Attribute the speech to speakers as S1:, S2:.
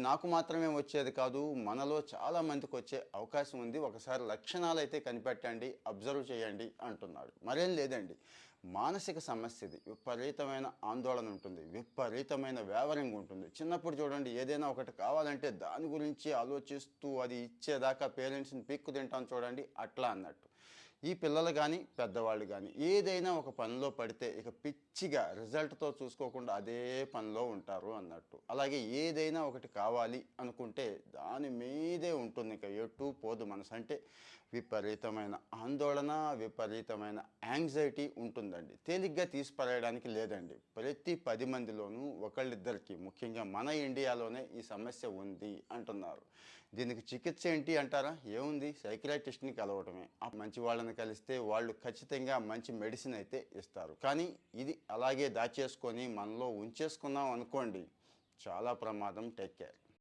S1: నాకు మాత్రమే వచ్చేది కాదు, మనలో చాలా మందికి వచ్చే అవకాశం ఉంది. ఒకసారి లక్షణాలు అయితే కనిపెట్టండి, అబ్జర్వ్ చేయండి అంటున్నాడు. మరేం లేదండి, మానసిక సమస్య ఇది. విపరీతమైన ఆందోళన ఉంటుంది, విపరీతమైన వేవరింగ్ ఉంటుంది. చిన్నప్పుడు చూడండి, ఏదైనా ఒకటి కావాలంటే దాని గురించి ఆలోచిస్తూ అది ఇచ్చేదాకా పేరెంట్స్ని పీక్కు తింటాం చూడండి, అట్లా అన్నట్టు. ఈ పిల్లలు కానీ పెద్దవాళ్ళు కానీ ఏదైనా ఒక పనిలో పడితే ఇక పిచ్చిగా రిజల్ట్తో చూసుకోకుండా అదే పనిలో ఉంటారు అన్నట్టు. అలాగే ఏదైనా ఒకటి కావాలి అనుకుంటే దాని మీదే ఉంటుంది, ఇక ఎటు పోదు మనసు. అంటే విపరీతమైన ఆందోళన, విపరీతమైన యాంగ్జైటీ ఉంటుందండి. తేలిగ్గా తీసిపరేయడానికి లేదండి. ప్రతి 10 మందిలోనూ ఒకళ్ళిద్దరికి, ముఖ్యంగా మన ఇండియాలోనే ఈ సమస్య ఉంది అంటున్నారు. దీనికి చికిత్స ఏంటి అంటారా? ఏముంది, సైకియాట్రిస్ట్ని కలవటమే. ఆ మంచి వాళ్ళని కలిస్తే వాళ్ళు ఖచ్చితంగా మంచి మెడిసిన్ అయితే ఇస్తారు. కానీ ఇది అలాగే దాచేసుకొని మనలో ఉంచేసుకున్నాం అనుకోండి, చాలా ప్రమాదం. Take care.